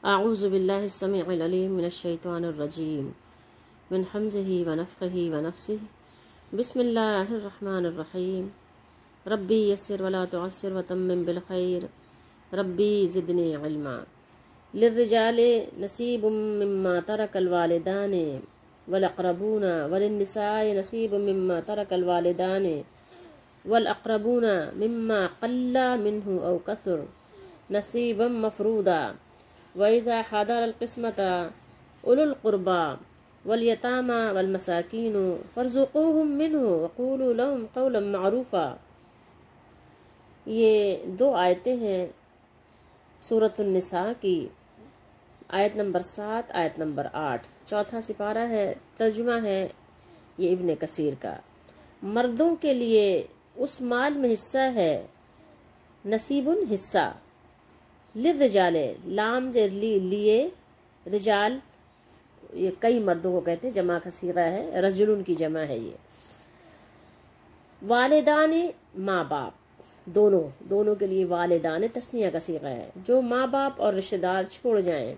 اعوذ باللہ السمیع العلیم من الشیطان الرجیم من حمزہ ونفخہ ونفسہ بسم اللہ الرحمن الرحیم ربی یسر ولا تعسر وتمم بالخیر ربی زدنی علما للرجال نصیب مما ترک الوالدان والاقربون وللنساء نصیب مما ترک الوالدان والاقربون مما قل منه او کثر نصیبا مفروضا وَإِذَا حَضَرَ الْقِسْمَةَ أُولُو الْقُرْبَى وَالْيَتَامَى وَالْمَسَاكِينُ فَارْزُقُوهُم مِّنْهُ وَقُولُوا لَهُمْ قَوْلًا مَّعْرُوفًا۔ یہ دو آیتیں ہیں سورۃ النساء کی، آیت نمبر 7 آیت نمبر 8، چوتھا سپارہ ہے، ترجمہ ہے یہ ابن کثیر کا۔ مردوں کے لیے اس مال میں حصہ ہے، نصیب حصہ، للرجال لام زیر لیے، رجال یہ کئی مردوں کو کہتے ہیں، جمع کا صیغہ ہے، رجلن کی جمع ہے یہ۔ والدان ماں باپ، دونوں کے لیے والدان تثنیہ کا صیغہ ہے، جو ماں باپ اور رشتہ دار چھوڑ جائیں۔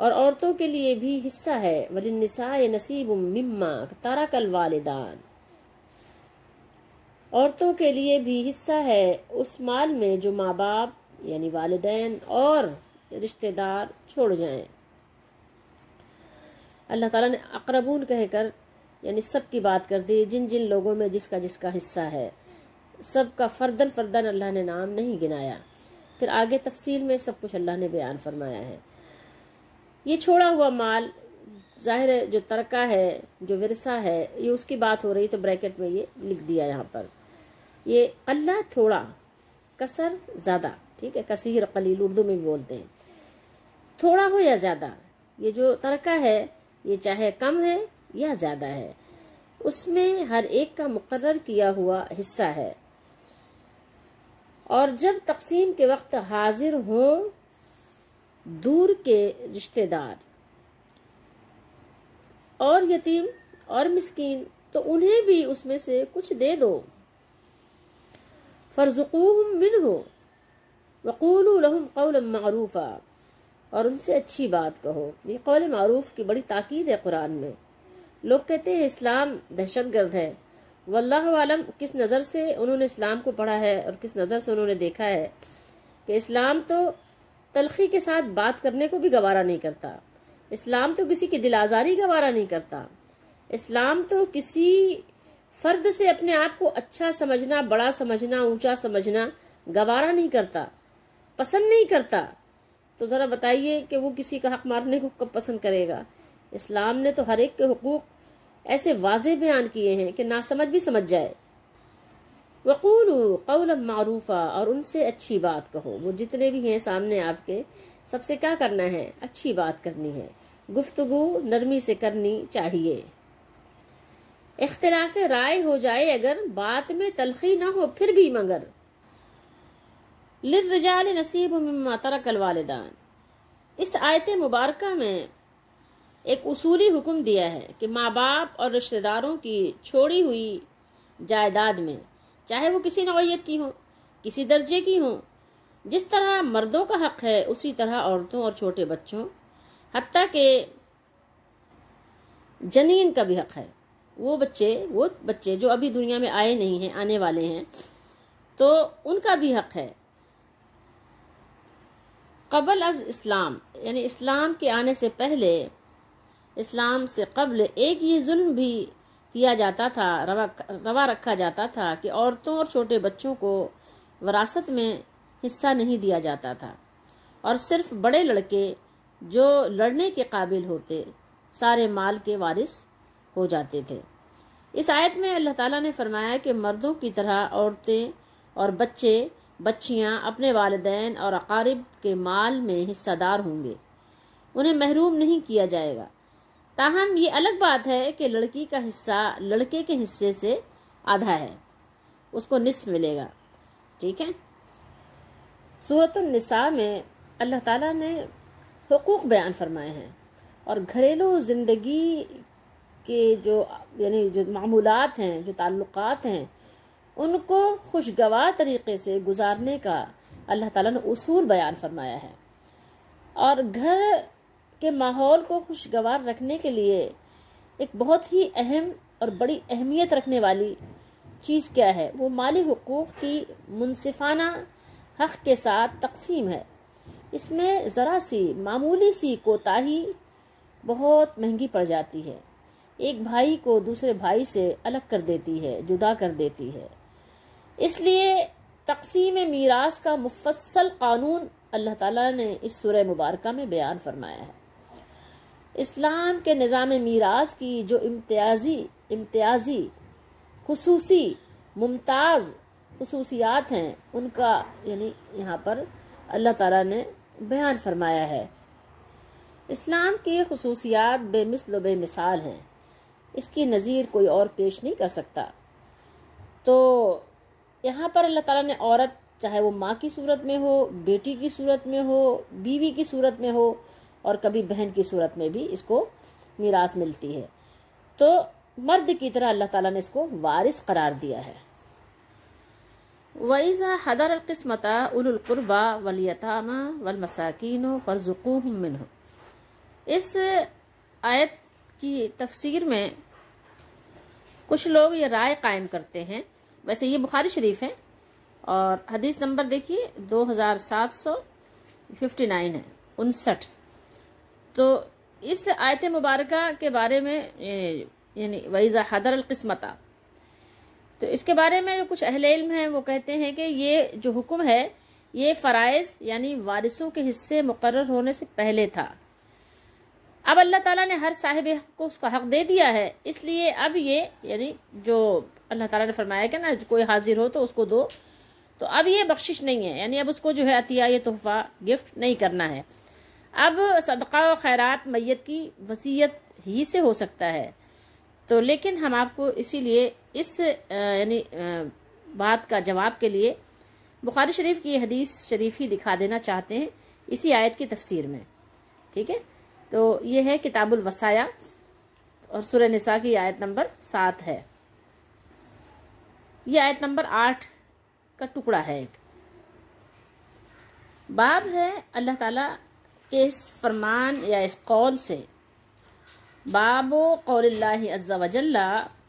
اور عورتوں کے لیے بھی حصہ ہے، وللنساء نصیب مما ترک الوالدان، عورتوں کے لیے بھی حصہ ہے اس مال میں جو ماں باپ یعنی والدین اور رشتہ دار چھوڑ جائیں۔ اللہ تعالیٰ نے اقربون کہہ کر یعنی سب کی بات کر دی، جن جن لوگوں میں جس کا حصہ ہے، سب کا فردن فردن اللہ نے نام نہیں گنایا، پھر آگے تفصیل میں سب کچھ اللہ نے بیان فرمایا ہے۔ یہ چھوڑا ہوا مال ظاہر ہے جو ترکہ ہے، جو ورثہ ہے، یہ اس کی بات ہو رہی، تو بریکٹ میں یہ لکھ دیا یہاں پر، یہ اللہ تھوڑا، کثر زیادہ، ٹھیک ہے، کثیر قلیل اردو میں بھی بولتے ہیں، تھوڑا ہو یا زیادہ، یہ جو ترکہ ہے یہ چاہے کم ہے یا زیادہ ہے، اس میں ہر ایک کا مقرر کیا ہوا حصہ ہے۔ اور جب تقسیم کے وقت حاضر ہوں دور کے رشتہ دار اور یتیم اور مسکین، تو انہیں بھی اس میں سے کچھ دے دو۔ فَارْزُقُوهُم مِّنْهُ وَقُولُوا لَهُمْ قَوْلًا مَّعْرُوفًا، اور ان سے اچھی بات کہو۔ یہ قول معروف کی بڑی تاکید ہے قرآن میں۔ لوگ کہتے ہیں اسلام دہشت گرد ہے، واللہ عالم کس نظر سے انہوں نے اسلام کو پڑھا ہے اور کس نظر سے انہوں نے دیکھا ہے کہ اسلام تو تلخی کے ساتھ بات کرنے کو بھی گوارا نہیں کرتا، اسلام تو کسی کی دل آزاری گوارا نہیں کرتا، اسلام تو کسی فرد سے اپنے آپ کو اچھا سمجھنا، بڑا سمجھنا، اونچا سمجھنا گوارا نہیں کرتا، پسند نہیں کرتا۔ تو ذرا بتائیے کہ وہ کسی کا حق مارنے کو کب پسند کرے گا؟ اسلام نے تو ہر ایک کے حقوق ایسے واضح بیان کیے ہیں کہ ناسمجھ بھی سمجھ جائے۔ وَقُولُوا قَوْلًا مَّعْرُوفًا، اور ان سے اچھی بات کہو۔ وہ جتنے بھی ہیں سامنے آپ کے، سب سے کیا کرنا ہے؟ اچھی بات کرنی ہے، گفتگو نرمی سے کرنی چاہیے۔ اختلاف رائے ہو جائے اگر، بات میں تلخی نہ ہو پھر بھی مگر۔ للرجال نصیب مما ترک الوالدان، اس آیت مبارکہ میں ایک اصولی حکم دیا ہے کہ ماں باپ اور رشتہ داروں کی چھوڑی ہوئی جائیداد میں، چاہے وہ کسی نوعیت کی ہوں، کسی درجے کی ہوں، جس طرح مردوں کا حق ہے اسی طرح عورتوں اور چھوٹے بچوں، حتیٰ کہ جنین کا بھی حق ہے۔ وہ بچے جو ابھی دنیا میں آئے نہیں ہیں، آنے والے ہیں، تو ان کا بھی حق ہے۔ قبل از اسلام یعنی اسلام کے آنے سے پہلے، اسلام سے قبل ایک یہ ظلم بھی کیا جاتا تھا، روا رکھا جاتا تھا کہ عورتوں اور چھوٹے بچوں کو وراثت میں حصہ نہیں دیا جاتا تھا، اور صرف بڑے لڑکے جو لڑنے کے قابل ہوتے سارے مال کے وارث ہو جاتے تھے۔ اس آیت میں اللہ تعالیٰ نے فرمایا کہ مردوں کی طرح عورتیں اور بچیاں اپنے والدین اور اقارب کے مال میں حصہ دار ہوں گے، انہیں محروم نہیں کیا جائے گا۔ تاہم یہ الگ بات ہے کہ لڑکی کا حصہ لڑکے کے حصے سے آدھا ہے، اس کو نصف ملے گا، ٹھیک ہے۔ سورۃ النساء میں اللہ تعالیٰ نے حقوق بیان فرمائے ہیں، اور گھریلو زندگی کے جو معمولات ہیں، جو تعلقات ہیں، ان کو خوشگوار طریقے سے گزارنے کا اللہ تعالیٰ نے اصول بیان فرمایا ہے۔ اور گھر کے ماحول کو خوشگوار رکھنے کے لیے ایک بہت ہی اہم اور بڑی اہمیت رکھنے والی چیز کیا ہے؟ وہ مالی حقوق کی منصفانہ حق کے ساتھ تقسیم ہے۔ اس میں ذرا سی معمولی سی کوتاہی بہت مہنگی پڑ جاتی ہے، ایک بھائی کو دوسرے بھائی سے الگ کر دیتی ہے، جدا کر دیتی ہے۔ اس لیے تقسیم میراث کا مفصل قانون اللہ تعالیٰ نے اس سورہ مبارکہ میں بیان فرمایا ہے۔ اسلام کے نظام میراث کی جو امتیازی خصوصی ممتاز خصوصیات ہیں، ان کا یعنی یہاں پر اللہ تعالیٰ نے بیان فرمایا ہے۔ اسلام کی خصوصیات بے مثل و بے مثال ہیں، اس کی نظیر کوئی اور پیش نہیں کر سکتا۔ تو یہاں پر اللہ تعالیٰ نے عورت، چاہے وہ ماں کی صورت میں ہو، بیٹی کی صورت میں ہو، بیوی کی صورت میں ہو، اور کبھی بہن کی صورت میں بھی اس کو میراث ملتی ہے، تو مرد کی طرح اللہ تعالیٰ نے اس کو وارث قرار دیا ہے۔ وَإِذَا حَضَرَ الْقِسْمَةَ أُولُو الْقُرْبَى وَالْيَتَامَى وَالْمَسَاكِينُ فَارْزُقُوهُم مِّنْهُ۔ اس آیت کی تفسیر میں کچھ لوگ یہ رائے قائم کرتے ہیں، ویسے یہ بخاری شریف ہے اور حدیث نمبر دیکھیے 2759 ہے، 59۔ تو اس آیت مبارکہ کے بارے میں یعنی وَإِذَا حَضَرَ الْقِسْمَةَ، تو اس کے بارے میں جو کچھ اہل علم ہیں وہ کہتے ہیں کہ یہ جو حکم ہے یہ فرائض یعنی وارثوں کے حصے مقرر ہونے سے پہلے تھا۔ اب اللہ تعالیٰ نے ہر صاحب حق کو اس کا حق دے دیا ہے، اس لیے اب یہ یعنی جو اللہ تعالیٰ نے فرمایا کہ نا کوئی حاضر ہو تو اس کو دو، تو اب یہ بخشش نہیں ہے، یعنی اب اس کو جو ہے عطیہ یہ تحفہ گفٹ نہیں کرنا ہے۔ اب صدقہ و خیرات میت کی وصیت ہی سے ہو سکتا ہے، تو لیکن ہم آپ کو اسی لیے اس یعنی بات کا جواب کے لیے بخاری شریف کی حدیث شریف ہی دکھا دینا چاہتے ہیں اسی آیت کی تفسیر میں، ٹھیک ہے؟ تو یہ ہے کتاب الوصایا اور سورہ نساء کی آیت نمبر 7 ہے۔ یہ آیت نمبر 8 کا ٹکڑا ہے، ایک باب ہے اللہ تعالیٰ کے اس فرمان یا اس قول سے۔ باب قول اللہ عز و جل،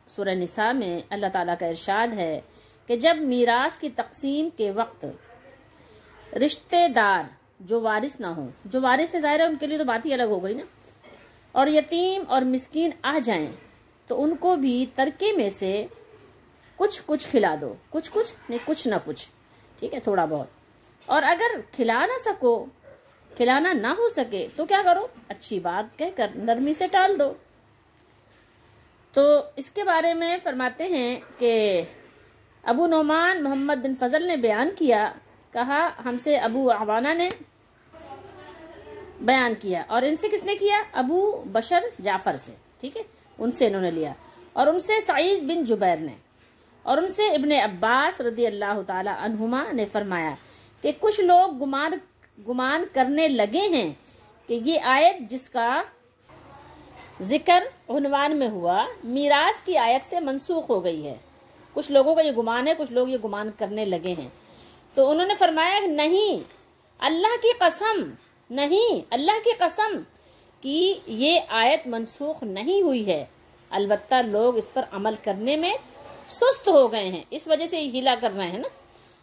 سورہ نساء میں اللہ تعالیٰ کا ارشاد ہے کہ جب میراث کی تقسیم کے وقت رشتہ دار جو وارث نہ ہوں، جو وارث ظاہر ہے ان کے لیے تو بات ہی الگ ہو گئی نا، اور یتیم اور مسکین آ جائیں تو ان کو بھی ترکے میں سے کچھ کھلا دو، کچھ نہیں، کچھ نہ کچھ، ٹھیک ہے، تھوڑا بہت۔ اور اگر کھلانا نہ ہو سکے تو کیا کرو؟ اچھی بات کہہ کر نرمی سے ٹال دو۔ تو اس کے بارے میں فرماتے ہیں کہ ابو نعمان محمد بن فضل نے بیان کیا، کہا ہم سے ابو عوانہ نے بیان کیا، اور ان سے کس نے کیا؟ ابو بشر جعفر سے، ٹھیک ہے، ان سے انہوں نے لیا، اور ان سے سعید بن جبیر نے، اور ان سے ابن عباس رضی اللہ تعالی عنہما نے فرمایا کہ کچھ لوگ گمان کرنے لگے ہیں کہ یہ آیت جس کا ذکر عنوان میں ہوا میراث کی آیت سے منسوخ ہو گئی ہے۔ کچھ لوگوں کا یہ گمان ہے، کچھ لوگ یہ گمان کرنے لگے ہیں، تو انہوں نے فرمایا کہ نہیں، اللہ کی قسم، نہیں، اللہ کی قسم کہ یہ آیت منسوخ نہیں ہوئی ہے، البتہ لوگ اس پر عمل کرنے میں سست ہو گئے ہیں، اس وجہ سے یہ ہلا کر رہے ہیں نا،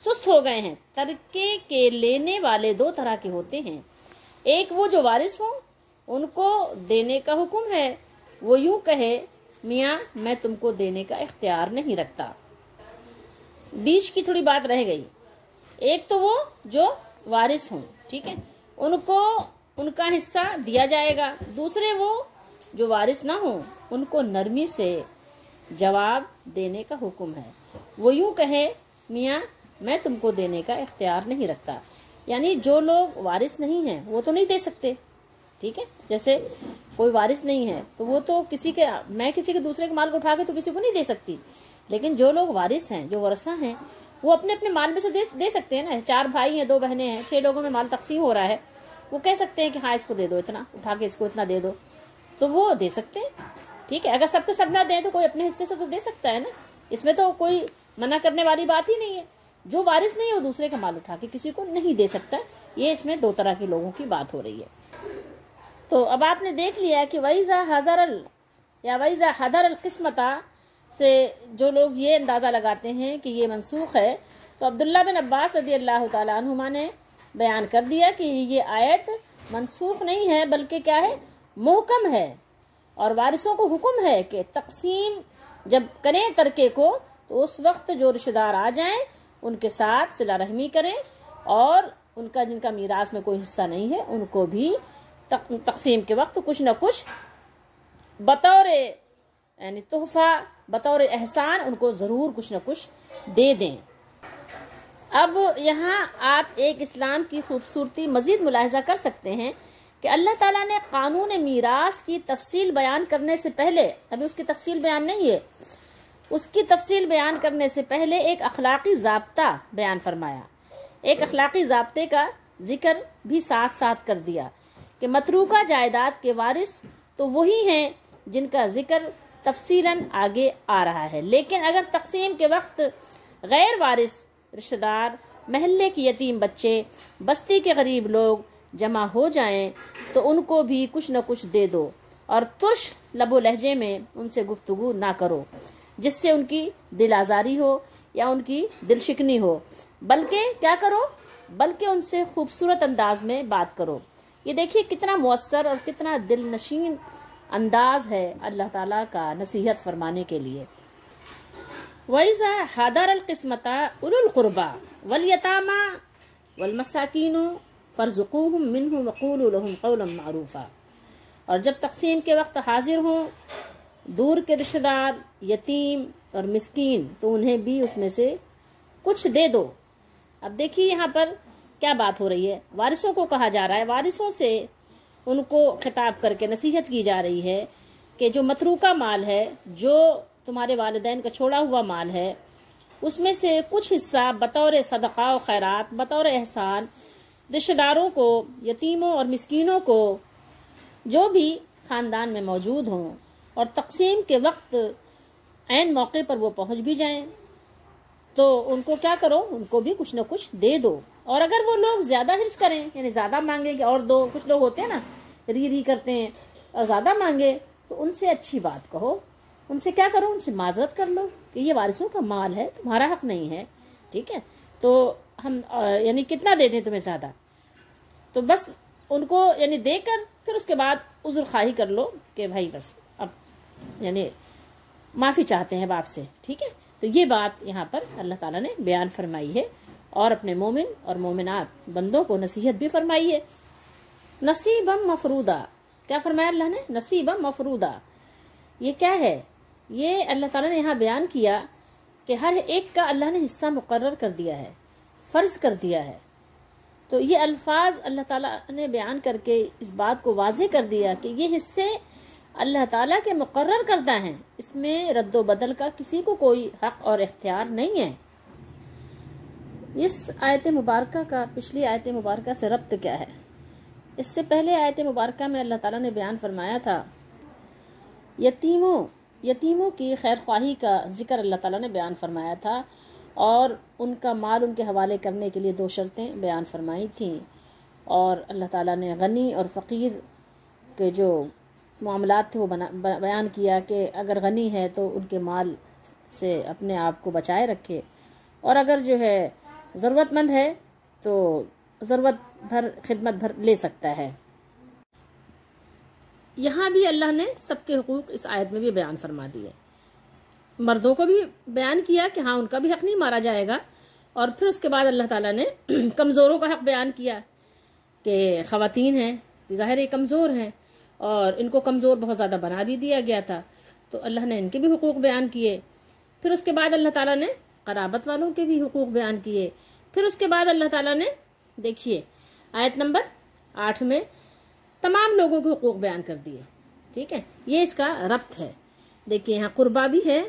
سست ہو گئے ہیں۔ ترکے کے لینے والے دو طرح کے ہوتے ہیں، ایک وہ جو وارث ہوں ان کو دینے کا حکم ہے، وہ یوں کہے میاں میں تم کو دینے کا اختیار نہیں رکھتا، بیچ کی تھوڑی بات رہ گئی۔ ایک تو وہ جو وارث ہوں، ٹھیک ہے، ان کو ان کا حصہ دیا جائے گا، دوسرے وہ جو وارث نہ ہوں ان کو نرمی سے جواب دینے کا حکم ہے، وہ یوں کہے میاں میں تم کو دینے کا اختیار نہیں رکھتا، یعنی جو لوگ وارث نہیں ہیں وہ تو نہیں دے سکتے، ٹھیک ہے، جیسے کوئی وارث نہیں ہے تو وہ تو میں کسی کے دوسرے کے مال کو اٹھا کے تو کسی کو نہیں دے سکتی، لیکن جو لوگ وارث ہیں، جو ورثہ ہیں، وہ اپنے اپنے مال میں سے دے سکتے ہیں نا۔ 4 بھائی ہیں، 2 بہنیں ہیں، 6 لوگوں میں مال تقسیم ہو رہا ہے، وہ کہہ سکتے ہیں کہ ہاں اس کو دے دو اتنا، اٹھا کے اس کو اتنا دے دو، تو وہ دے سکتے ہیں، ٹھیک ہے۔ اگر سب کے سب نہ دیں تو کوئی اپنے حصے سے تو دے سکتا ہے نا، اس میں تو کوئی منع کرنے والی بات ہی نہیں ہے۔ جو وارث نہیں ہے وہ دوسرے کا مال اٹھا کے کسی کو نہیں دے سکتا. یہ اس میں دو طرح کے لوگوں کی بات ہو رہی ہے. تو اب آپ نے دیکھ لیا کہ وَإِذَا حَضَرَ الْقِسْمَةَ سے جو لوگ یہ اندازہ لگاتے ہیں کہ یہ منسوخ ہے، تو عبداللہ بن عباس رضی اللہ تعالیٰ عنہما نے بیان کر دیا کہ یہ آیت منسوخ نہیں ہے بلکہ کیا ہے، محکم ہے، اور وارثوں کو حکم ہے کہ تقسیم جب کریں ترکے کو تو اس وقت جو رشتہ دار آ جائیں ان کے ساتھ صلہ رحمی کریں، اور ان کا جن کا میراث میں کوئی حصہ نہیں ہے ان کو بھی تقسیم کے وقت کچھ نہ کچھ بطور یعنی تحفہ، بطور احسان ان کو ضرور کچھ نہ کچھ دے دیں. اب یہاں آپ ایک اسلام کی خوبصورتی مزید ملاحظہ کر سکتے ہیں کہ اللہ تعالیٰ نے قانون میراث کی تفصیل بیان کرنے سے پہلے، ابھی اس کی تفصیل بیان نہیں ہے، اس کی تفصیل بیان کرنے سے پہلے ایک اخلاقی ضابطہ بیان فرمایا. ایک اخلاقی ضابطے کا ذکر بھی ساتھ ساتھ کر دیا کہ متروکہ جائیداد کے وارث تو وہی ہیں جن کا ذکر تفصیلاً آگے آ رہا ہے، لیکن اگر تقسیم کے وقت غیر وارث رشتہ دار، محلے کے یتیم بچے، بستی کے غریب لوگ جمع ہو جائیں تو ان کو بھی کچھ نہ کچھ دے دو، اور ترش لب و لہجے میں ان سے گفتگو نہ کرو جس سے ان کی دل آزاری ہو یا ان کی دل شکنی ہو، بلکہ کیا کرو، بلکہ ان سے خوبصورت انداز میں بات کرو. یہ دیکھیے کتنا مؤثر اور کتنا دل نشین انداز ہے اللہ تعالیٰ کا نصیحت فرمانے کے لیے. وَإِذَا حَضَرَ الْقِسْمَةَ أُولُو الْقُرْبَى وَالْيَتَامَى وَالْمَسَاكِينُ فَارْزُقُوهُم مِّنْهُ وَقُولُوا لَهُمْ قَوْلًا مَّعْرُوفًا. اور جب تقسیم کے وقت حاضر ہوں دور کے رشتہ دار، یتیم اور مسکین، تو انہیں بھی اس میں سے کچھ دے دو. اب دیکھیے یہاں پر کیا بات ہو رہی ہے، وارثوں کو کہا جا رہا ہے، وارثوں سے ان کو خطاب کر کے نصیحت کی جا رہی ہے کہ جو متروکہ مال ہے، جو تمہارے والدین کا چھوڑا ہوا مال ہے، اس میں سے کچھ حصہ بطور صدقہ و خیرات، بطور احسان رشتہ داروں کو، یتیموں اور مسکینوں کو جو بھی خاندان میں موجود ہوں، اور تقسیم کے وقت عین موقع پر وہ پہنچ بھی جائیں تو ان کو کیا کرو، ان کو بھی کچھ نہ کچھ دے دو. اور اگر وہ لوگ زیادہ حرص کریں، یعنی زیادہ مانگیں کہ اور دو، کچھ لوگ ہوتے ہیں نا ری کرتے ہیں اور زیادہ مانگے، تو ان سے اچھی بات کہو، ان سے کیا کرو، ان سے معذرت کر لو کہ یہ وارثوں کا مال ہے، تمہارا حق نہیں ہے، ٹھیک ہے، تو ہم یعنی کتنا دے دیں تمہیں زیادہ، تو بس ان کو یعنی دے کر پھر اس کے بعد عذر خواہی کر لو کہ بھائی بس اب یعنی معافی چاہتے ہیں باپ سے، ٹھیک ہے. تو یہ بات یہاں پر اللہ تعالیٰ نے بیان فرمائی ہے، اور اپنے مومن اور مومنات بندوں کو نصیحت بھی فرمائی ہے. نصیبم مفروضہ، کیا فرمایا اللہ نے؟ نصیبم مفروضہ. یہ کیا ہے؟ یہ اللہ تعالیٰ نے یہاں بیان کیا کہ ہر ایک کا اللہ نے حصہ مقرر کر دیا ہے، فرض کر دیا ہے. تو یہ الفاظ اللہ تعالیٰ نے بیان کر کے اس بات کو واضح کر دیا کہ یہ حصے اللہ تعالیٰ کے مقرر کردہ ہیں، اس میں رد و بدل کا کسی کو کوئی حق اور اختیار نہیں ہے. اس آیت مبارکہ کا پچھلی آیت مبارکہ سے ربط کیا ہے؟ اس سے پہلے آیت مبارکہ میں اللہ تعالیٰ نے بیان فرمایا تھا یتیموں کی خیر خواہی کا ذکر اللہ تعالیٰ نے بیان فرمایا تھا، اور ان کا مال ان کے حوالے کرنے کے لیے 2 شرطیں بیان فرمائی تھیں. اور اللہ تعالیٰ نے غنی اور فقیر کے جو معاملات تھے وہ بیان کیا کہ اگر غنی ہے تو ان کے مال سے اپنے آپ کو بچائے رکھے، اور اگر جو ہے ضرورت مند ہے تو ضرورت بھر خدمت بھر لے سکتا ہے. یہاں بھی اللہ نے سب کے حقوق اس آیت میں بھی بیان فرما دیے. مردوں کو بھی بیان کیا کہ ہاں ان کا بھی حق نہیں مارا جائے گا، اور پھر اس کے بعد اللہ تعالیٰ نے کمزوروں کا حق بیان کیا کہ خواتین ہیں ظاہر یہ کمزور ہیں، اور ان کو کمزور بہت زیادہ بنا بھی دیا گیا تھا، تو اللہ نے ان کے بھی حقوق بیان کیے. پھر اس کے بعد اللہ تعالیٰ نے قرابت والوں کے بھی حقوق بیان کیے. پھر اس کے بعد اللہ تعالیٰ نے دیکھیے آیت نمبر 8 میں تمام لوگوں کے حقوق بیان کر دیے. ٹھیک ہے، یہ اس کا ربط ہے. دیکھیے یہاں قربا بھی ہے،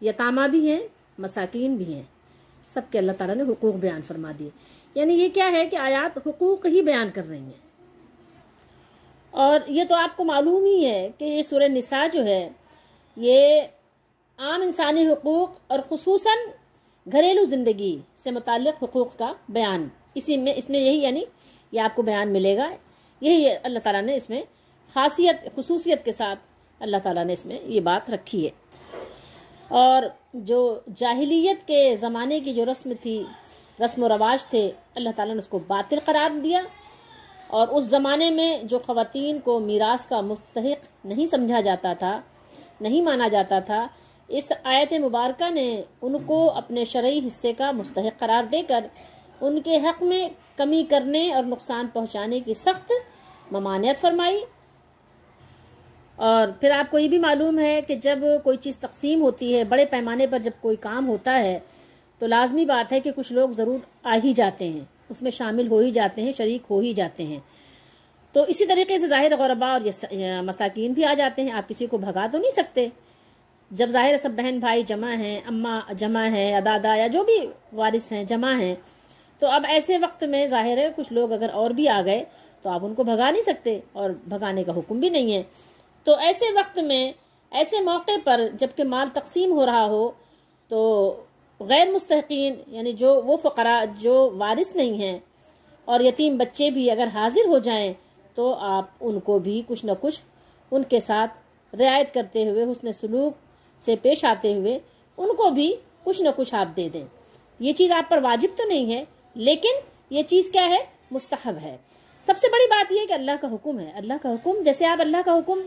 یتامہ بھی ہیں، مساکین بھی ہیں، سب کے اللہ تعالیٰ نے حقوق بیان فرما دیے. یعنی یہ کیا ہے کہ آیات حقوق ہی بیان کر رہی ہیں. اور یہ تو آپ کو معلوم ہی ہے کہ یہ سورہ نساء جو ہے یہ عام انسانی حقوق اور خصوصاً گھریلو زندگی سے متعلق حقوق کا بیان، اس میں یہی یعنی یہ آپ کو بیان ملے گا، یہی اللہ تعالیٰ نے اس میں خصوصیت کے ساتھ اللہ تعالیٰ نے اس میں یہ بات رکھی ہے۔ اور جو جاہلیت کے زمانے کی جو رسم و رواج تھے، اللہ تعالیٰ نے اس کو باطل قرار دیا، اور اس زمانے میں جو خواتین کو میراث کا مستحق نہیں سمجھا جاتا تھا، نہیں مانا جاتا تھا، اس آیت مبارکہ نے ان کو اپنے شرعی حصے کا مستحق قرار دے کر ان کے حق میں کمی کرنے اور نقصان پہنچانے کی سخت ممانعت فرمائی۔ اور پھر آپ کو یہ بھی معلوم ہے کہ جب کوئی چیز تقسیم ہوتی ہے، بڑے پیمانے پر جب کوئی کام ہوتا ہے، تو لازمی بات ہے کہ کچھ لوگ ضرور آ ہی جاتے ہیں، اس میں شامل ہو ہی جاتے ہیں، شریک ہو ہی جاتے ہیں۔ تو اسی طریقے سے ظاہر غربا اور مساکین بھی آ جاتے ہیں، آپ کسی کو بھگا تو نہیں سکتے۔ جب ظاہر سب بہن بھائی جمع ہیں، اماں جمع ہیں، یا دادا یا جو بھی وارث ہیں جمع ہیں، تو اب ایسے وقت میں ظاہر ہے کچھ لوگ اگر اور بھی آ گئے تو آپ ان کو بھگا نہیں سکتے، اور بھگانے کا حکم بھی نہیں ہے۔ تو ایسے وقت میں، ایسے موقع پر جب کہ مال تقسیم ہو رہا ہو، تو غیر مستحقین یعنی جو وہ فقراء جو وارث نہیں ہیں اور یتیم بچے بھی اگر حاضر ہو جائیں، تو آپ ان کو بھی کچھ نہ کچھ ان کے ساتھ رعایت کرتے ہوئے، حسن سلوک سے پیش آتے ہوئے ان کو بھی کچھ نہ کچھ آپ دے دیں۔ یہ چیز آپ پر واجب تو نہیں ہے، لیکن یہ چیز کیا ہے؟ مستحب ہے۔ سب سے بڑی بات یہ ہے کہ اللہ کا حکم ہے۔ اللہ کا حکم، جیسے آپ اللہ کا حکم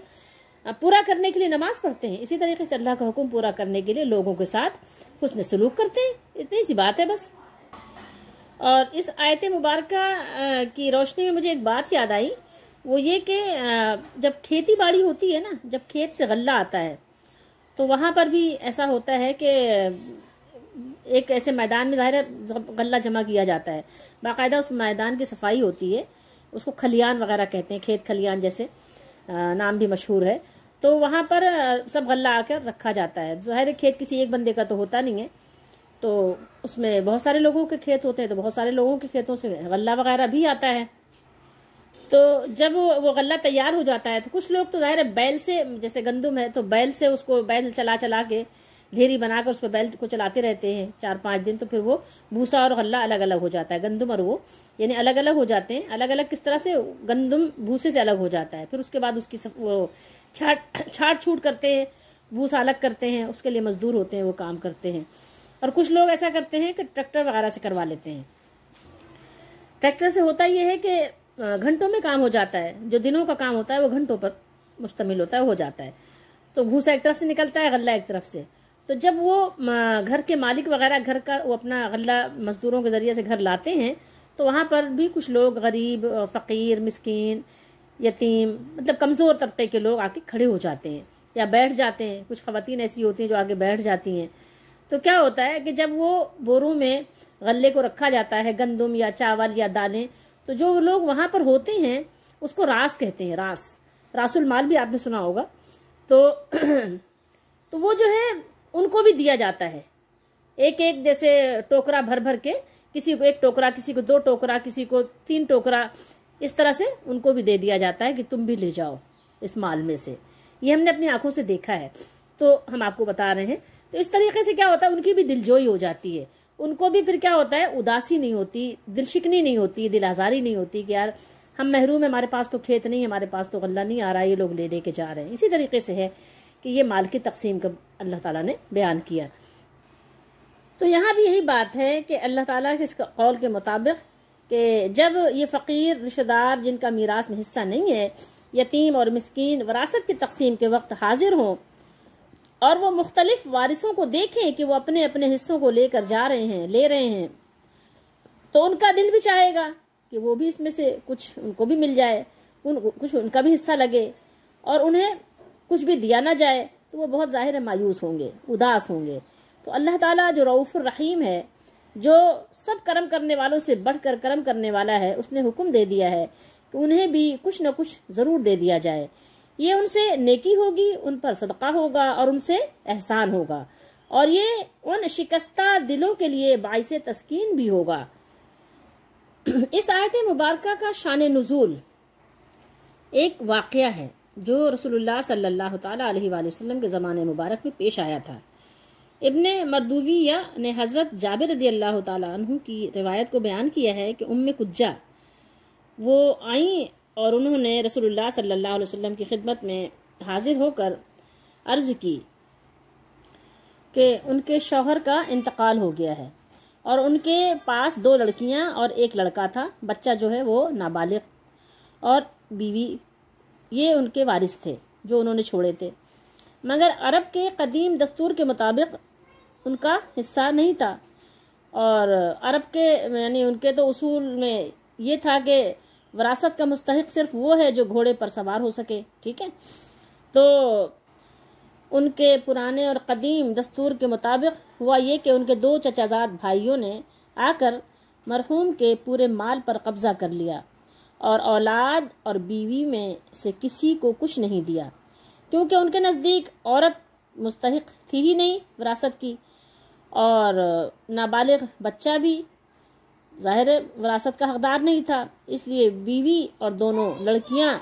پورا کرنے کے لیے نماز پڑھتے ہیں، اسی طریقے سے اللہ کا حکم پورا کرنے کے لیے لوگوں کے ساتھ حسن سلوک کرتے ہیں، اتنی سی بات ہے بس۔ اور اس آیت مبارکہ کی روشنی میں مجھے ایک بات یاد آئی، وہ یہ کہ جب کھیتی باڑی ہوتی ہے نا، جب کھیت سے غلہ آتا ہے، تو وہاں پر بھی ایسا ہوتا ہے کہ ایک ایسے میدان میں ظاہر غلہ جمع کیا جاتا ہے، باقاعدہ اس میدان کی صفائی ہوتی ہے، اس کو کھلیان وغیرہ کہتے ہیں، کھیت کھلیان جیسے نام بھی مشہور ہے۔ تو وہاں پر سب غلہ آ کر رکھا جاتا ہے۔ ظاہر کھیت کسی ایک بندے کا تو ہوتا نہیں ہے، تو اس میں بہت سارے لوگوں کے کھیت ہوتے ہیں، تو بہت سارے لوگوں کے کھیتوں سے غلہ وغیرہ بھی آتا ہے۔ تو جب وہ غلہ تیار ہو جاتا ہے تو کچھ لوگ تو ظاہر بیل سے، جیسے گندم ہے تو بیل سے اس کو چلا کے ڈھیری بنا کر اس پہ بیل کو چلاتے رہتے ہیں 4-5 دن، تو پھر وہ بھوسا اور غلہ الگ الگ ہو جاتا ہے، گندم اور وہ یعنی الگ الگ ہو جاتے ہیں۔ الگ الگ کس طرح سے؟ گندم بھوسے سے الگ ہو جاتا ہے، پھر اس کے بعد اس کی وہ چھاٹ چھوٹ کرتے ہیں، بھوسا الگ کرتے ہیں، اس کے لیے مزدور ہوتے ہیں، وہ کام کرتے ہیں۔ اور کچھ لوگ ایسا کرتے ہیں کہ ٹریکٹر وغیرہ سے کروا لیتے ہیں۔ ٹریکٹر سے ہوتا یہ ہے کہ گھنٹوں میں کام ہو جاتا ہے، جو دنوں کا کام ہوتا ہے وہ گھنٹوں پر مشتمل ہوتا ہے، ہو جاتا ہے۔ تو بھوسا ایک طرف سے نکلتا ہے، غلہ ایک طرف سے۔ تو جب وہ گھر کے مالک وغیرہ گھر کا وہ اپنا غلہ مزدوروں کے ذریعے سے گھر لاتے ہیں، تو وہاں پر بھی کچھ لوگ غریب، فقیر، مسکین، یتیم، مطلب کمزور طبقے کے لوگ آ کے کھڑے ہو جاتے ہیں یا بیٹھ جاتے ہیں۔ کچھ خواتین ایسی ہوتی ہیں جو آگے بیٹھ جاتی ہیں۔ تو کیا ہوتا ہے کہ جب وہ بوروں میں غلے کو رکھا جاتا ہے، گندم یا چاول یا دالیں، تو جو لوگ وہاں پر ہوتے ہیں اس کو راس کہتے ہیں، راس المال بھی آپ نے سنا ہوگا۔ تو وہ جو ہے ان کو بھی دیا جاتا ہے، ایک ایک جیسے ٹوکرا بھر بھر کے، کسی کو 1 ٹوکرا، کسی کو 2 ٹوکرا، کسی کو 3 ٹوکرا، اس طرح سے ان کو بھی دے دیا جاتا ہے کہ تم بھی لے جاؤ اس مال میں سے۔ یہ ہم نے اپنی آنکھوں سے دیکھا ہے، تو ہم آپ کو بتا رہے ہیں۔ تو اس طریقے سے کیا ہوتا ہے، ان کی بھی دلجوئی ہو جاتی ہے، ان کو بھی پھر کیا ہوتا ہے، اداسی نہیں ہوتی، دل شکنی نہیں ہوتی، دل آزاری نہیں ہوتی کہ یار ہم محروم ہیں، ہمارے پاس تو کھیت نہیں، ہمارے پاس تو غلہ نہیں آ رہا، یہ لوگ لے کے جا رہے ہیں۔ اسی طریقے سے ہے کہ یہ مال کی تقسیم کا اللہ تعالیٰ نے بیان کیا۔ تو یہاں بھی یہی بات ہے کہ اللہ تعالیٰ کے اس قول کے مطابق کہ جب یہ فقیر رشتہ دار جن کا میراث میں حصہ نہیں ہے، یتیم اور مسکین وراثت کی تقسیم کے وقت حاضر ہوں اور وہ مختلف وارثوں کو دیکھیں کہ وہ اپنے اپنے حصوں کو لے کر جا رہے ہیں، لے رہے ہیں، تو ان کا دل بھی چاہے گا کہ وہ بھی اس میں سے کچھ ان کو بھی مل جائے، کچھ ان کا بھی حصہ لگے، اور انہیں کچھ بھی دیا نہ جائے، تو وہ بہت ظاہر ہے مایوس ہوں گے، اداس ہوں گے۔ تو اللہ تعالیٰ جو رؤوف الرحیم ہے، جو سب کرم کرنے والوں سے بڑھ کر کرم کرنے والا ہے، اس نے حکم دے دیا ہے کہ انہیں بھی کچھ نہ کچھ ضرور دے دیا جائے۔ یہ ان سے نیکی ہوگی، ان پر صدقہ ہوگا اور ان سے احسان ہوگا، اور یہ ان شکستہ دلوں کے لیے باعث تسکین بھی ہوگا۔ اس آیت مبارکہ کا شان نزول ایک واقعہ ہے جو رسول اللہ صلی اللہ تعالیٰ علیہ وآلہ وسلم کے زمانے مبارک میں پیش آیا تھا۔ ابن مردویہ نے حضرت جابر رضی اللہ تعالیٰ عنہ کی روایت کو بیان کیا ہے کہ ام کجہ وہ آئیں اور انہوں نے رسول اللہ صلی اللہ علیہ وسلم کی خدمت میں حاضر ہو کر عرض کی کہ ان کے شوہر کا انتقال ہو گیا ہے اور ان کے پاس 2 لڑکیاں اور 1 لڑکا تھا، بچہ جو ہے وہ نابالغ، اور بیوی یہ ان کے وارث تھے جو انہوں نے چھوڑے تھے، مگر عرب کے قدیم دستور کے مطابق ان کا حصہ نہیں تھا، اور عرب کے یعنی ان کے تو اصول میں یہ تھا کہ وراثت کا مستحق صرف وہ ہے جو گھوڑے پر سوار ہو سکے، ٹھیک ہے۔ تو ان کے پرانے اور قدیم دستور کے مطابق ہوا یہ کہ ان کے 2 چچا زاد بھائیوں نے آ کر مرحوم کے پورے مال پر قبضہ کر لیا اور اولاد اور بیوی میں سے کسی کو کچھ نہیں دیا، کیونکہ ان کے نزدیک عورت مستحق تھی ہی نہیں وراثت کی، اور نابالغ بچہ بھی ظاہر وراثت کا حقدار نہیں تھا، اس لیے بیوی اور دونوں لڑکیاں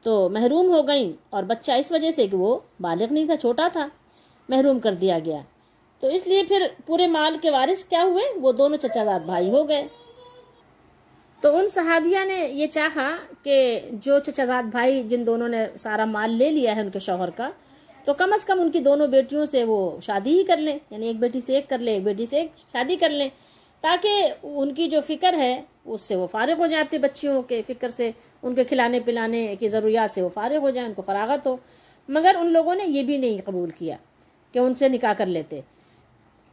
تو محروم ہو گئیں، اور بچہ اس وجہ سے کہ وہ بالغ نہیں تھا، چھوٹا تھا، محروم کر دیا گیا۔ تو اس لیے پھر پورے مال کے وارث کیا ہوئے؟ وہ دونوں چچا زاد بھائی ہو گئے۔ تو ان صحابیہ نے یہ چاہا کہ جو چچا زاد بھائی جن دونوں نے سارا مال لے لیا ہے ان کے شوہر کا، تو کم از کم ان کی دونوں بیٹیوں سے وہ شادی ہی کر لیں، یعنی ایک بیٹی سے ایک کر لیں، ایک بیٹی سے ایک شادی کر لیں، تاکہ ان کی جو فکر ہے اس سے وہ فارغ ہو جائیں، اپنی بچیوں کے فکر سے، ان کے کھلانے پلانے کی ضروریات سے وہ فارغ ہو جائیں، ان کو فراغت ہو۔ مگر ان لوگوں نے یہ بھی نہیں قبول کیا کہ ان سے نکاح کر لیتے،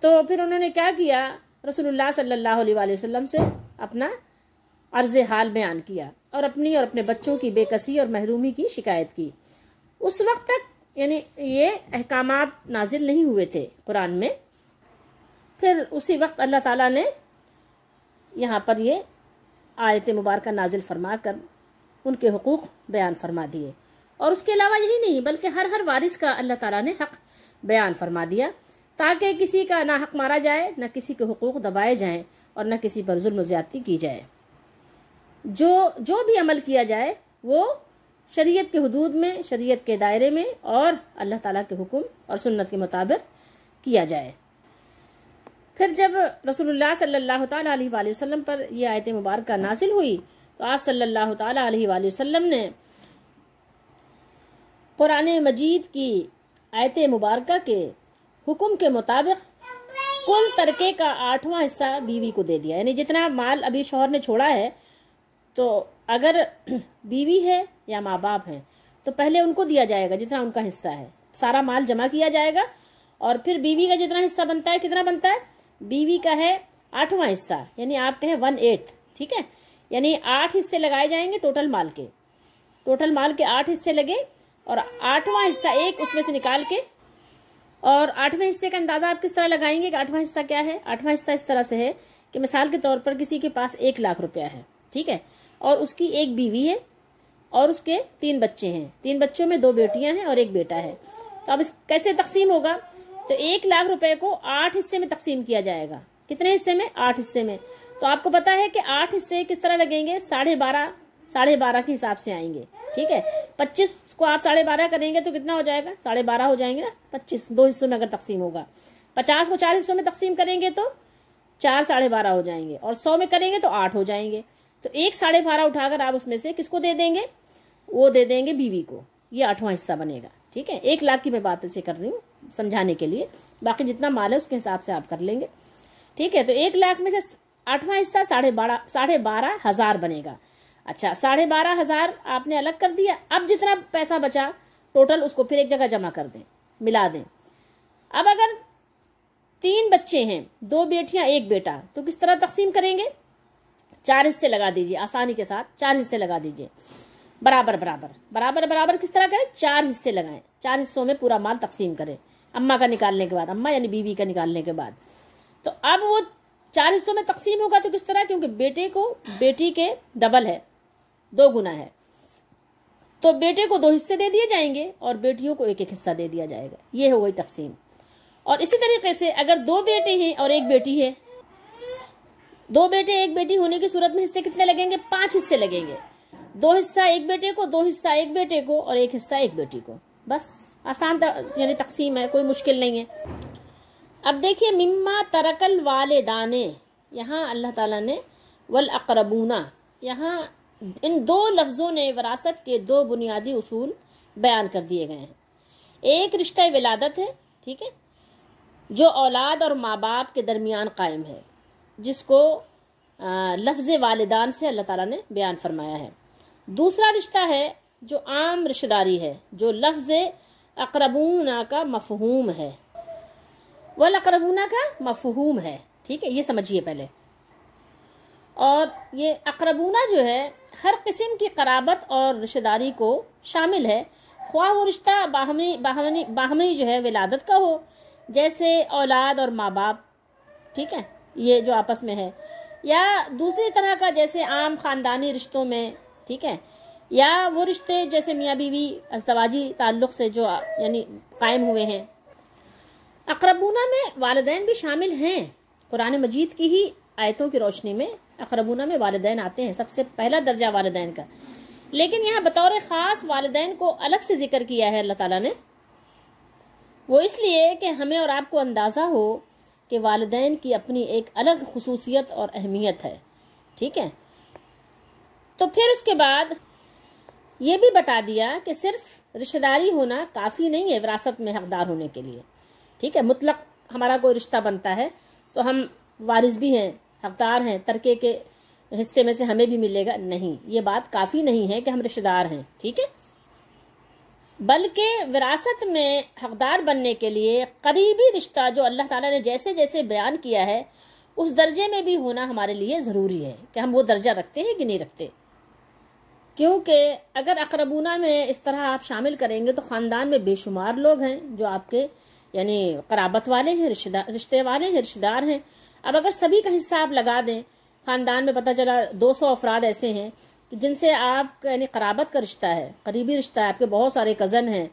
تو پھر انہوں نے کیا کیا؟ رسول اللہ صلی اللہ علیہ وآلہ وسلم سے اپنا عرض حال بیان کیا اور اپنی اور اپنے بچوں کی بے کسی اور محرومی کی شکایت کی۔ اس وقت تک یعنی یہ احکامات نازل نہیں ہوئے تھے قرآن میں، پھر اسی وقت اللہ تعالیٰ نے یہاں پر یہ آیت مبارکہ نازل فرما کر ان کے حقوق بیان فرما دیے، اور اس کے علاوہ یہی نہیں بلکہ ہر وارث کا اللہ تعالیٰ نے حق بیان فرما دیا، تاکہ کسی کا نہ حق مارا جائے، نہ کسی کے حقوق دبائے جائیں، اور نہ کسی پر ظلم و زیادتی کی جائے۔ جو بھی عمل کیا جائے وہ شریعت کے حدود میں، شریعت کے دائرے میں، اور اللہ تعالیٰ کے حکم اور سنت کے مطابق کیا جائے۔ پھر جب رسول اللہ صلی اللہ تعالیٰ علیہ وآلہ وسلم پر یہ آیت مبارکہ نازل ہوئی تو آپ صلی اللہ تعالیٰ علیہ وآلہ وسلم نے قرآن مجید کی آیت مبارکہ کے حکم کے مطابق کل ترکے کا 8واں حصہ بیوی کو دے دیا، یعنی جتنا مال ابھی شوہر نے چھوڑا ہے، تو اگر بیوی ہے یا ماں باپ ہیں تو پہلے ان کو دیا جائے گا جتنا ان کا حصہ ہے، سارا مال جمع کیا جائے گا، اور پھر بیوی کا جتنا حصہ بنتا ہے، کتنا بنتا ہے؟ بیوی کا ہے 8واں حصہ، یعنی آپ کہیں 1/8، ٹھیک ہے، یعنی 8 حصے لگائے جائیں گے ٹوٹل مال کے، 8 حصے لگے، اور 8واں حصہ ایک اس میں سے نکال کے، اور 8ویں حصے کا اندازہ آپ کس طرح لگائیں گے کہ 8واں حصہ کیا ہے؟ 8واں حصہ اس طرح سے ہے کہ مثال کے طور پر کسی کے پاس 1 لاکھ روپیہ ہے، ٹھیک ہے، اور اس کی 1 بیوی ہے اور اس کے 3 بچے ہیں، 3 بچوں میں 2 بیٹیاں ہیں اور 1 بیٹا ہے، تو اب اس کیسے تقسیم ہوگا؟ تو 1 لاکھ روپے کو 8 حصے میں تقسیم کیا جائے گا، کتنے حصے میں؟ 8 حصے میں، تو آپ کو پتا ہے کہ 8 حصے کس طرح لگیں گے؟ 12.5 کے حساب سے آئیں گے، ٹھیک ہے، 25 کو آپ 12.5 کریں گے تو کتنا ہو جائے گا؟ 12.5 ہو جائیں گے نا، 25 2 حصوں میں اگر تقسیم ہوگا، 50 کو 4 حصوں میں تقسیم کریں گے تو 4 12.5 ہو جائیں گے، اور 100 میں کریں گے تو 8 ہو جائیں گے، تو 1 12.5 اٹھا کر آپ اس میں سے کس کو دے دیں گے؟ وہ دے دیں گے بیوی کو، یہ 8واں حصہ بنے گا، ٹھیک ہے۔ 1 لاکھ کی میں بات سے کر رہی ہوں سمجھانے کے لیے، باقی جتنا مال ہے اس کے حساب سے آپ کر لیں گے، ٹھیک ہے۔ تو 1 لاکھ میں سے 8واں حصہ 12,500 بنے گا۔ اچھا، 12,500 آپ نے الگ کر دیا، اب جتنا پیسہ بچا ٹوٹل اس کو پھر ایک جگہ جمع کر دیں، ملا دیں۔ اب اگر 3 بچے ہیں، 2 بیٹیاں 1 بیٹا، تو کس طرح تقسیم کریں گے؟ 4 حصے لگا دیجیے، آسانی کے ساتھ 4 حصے لگا دیجیے، برابر کس طرح کریں؟ 4 حصے لگائیں، 4 حصوں میں پورا مال تقسیم کریں، اماں کا نکالنے کے بعد، اماں یعنی بیوی کا نکالنے کے بعد۔ تو اب وہ 4 حصوں میں تقسیم ہوگا تو کس طرح؟ کیونکہ بیٹے کو بیٹی کے ڈبل ہے، 2 گنا ہے، تو بیٹے کو 2 حصے دے دیے جائیں گے اور بیٹیوں کو 1 حصہ دے دیا جائے گا، یہ ہو گئی تقسیم۔ اور اسی طریقے سے اگر 2 بیٹے ہیں اور 1 بیٹی ہے، 2 بیٹے 1 بیٹی ہونے کی صورت میں حصے کتنے لگیں گے؟ 5 حصے لگیں گے، 2 حصہ 1 بیٹے کو، 2 حصہ 1 بیٹے کو، اور 1 حصہ 1 بیٹی کو، بس آسان یعنی تقسیم ہے، کوئی مشکل نہیں ہے۔ اب دیکھیے مما ترک الوالدان، یہاں اللہ تعالیٰ نے والاقربون، یہاں ان دو لفظوں نے وراثت کے دو بنیادی اصول بیان کر دیے گئے ہیں۔ ایک رشتہ ولادت ہے، ٹھیک ہے، جو اولاد اور ماں باپ کے درمیان قائم ہے، جس کو لفظ والدان سے اللہ تعالیٰ نے بیان فرمایا ہے۔ دوسرا رشتہ ہے جو عام رشتہ داری ہے، جو لفظ اقربون کا مفہوم ہے، والاقربون کا مفہوم ہے، ٹھیک ہے، یہ سمجھیے پہلے۔ اور یہ اقربونہ جو ہے ہر قسم کی قرابت اور رشتہ داری کو شامل ہے، خواہ وہ رشتہ باہمی جو ہے ولادت کا ہو، جیسے اولاد اور ماں باپ، ٹھیک ہے، یہ جو آپس میں ہے، یا دوسری طرح کا جیسے عام خاندانی رشتوں میں، ٹھیک ہے، یا وہ رشتے جیسے میاں بیوی ازدواجی تعلق سے جو یعنی قائم ہوئے ہیں۔ اقربونہ میں والدین بھی شامل ہیں، قرآن مجید کی ہی آیتوں کی روشنی میں اقربونہ میں والدین آتے ہیں، سب سے پہلا درجہ والدین کا، لیکن یہاں بطور خاص والدین کو الگ سے ذکر کیا ہے اللہ تعالیٰ نے، وہ اس لیے کہ ہمیں اور آپ کو اندازہ ہو کہ والدین کی اپنی ایک الگ خصوصیت اور اہمیت ہے، ٹھیک ہے۔ تو پھر اس کے بعد یہ بھی بتا دیا کہ صرف رشتہ داری ہونا کافی نہیں ہے وراثت میں حقدار ہونے کے لیے، ٹھیک ہے، مطلق ہمارا کوئی رشتہ بنتا ہے تو ہم وارث بھی ہیں، حقدار ہیں، ترکے کے حصے میں سے ہمیں بھی ملے گا، نہیں، یہ بات کافی نہیں ہے کہ ہم رشتہ دار ہیں، ٹھیک ہے، بلکہ وراثت میں حقدار بننے کے لیے قریبی رشتہ جو اللہ تعالیٰ نے جیسے جیسے بیان کیا ہے اس درجے میں بھی ہونا ہمارے لیے ضروری ہے کہ ہم وہ درجہ رکھتے ہیں کہ نہیں رکھتے، کیونکہ اگر اقربونہ میں اس طرح آپ شامل کریں گے تو خاندان میں بے شمار لوگ ہیں جو آپ کے یعنی قرابت والے ہیں، رشتے والے ہیں، رشتہ دار ہیں۔ اب اگر سبھی کا حصہ آپ لگا دیں، خاندان میں پتہ چلا 200 افراد ایسے ہیں کہ جن سے آپ کا یعنی قرابت کا رشتہ ہے، قریبی رشتہ ہے، آپ کے بہت سارے کزن ہیں،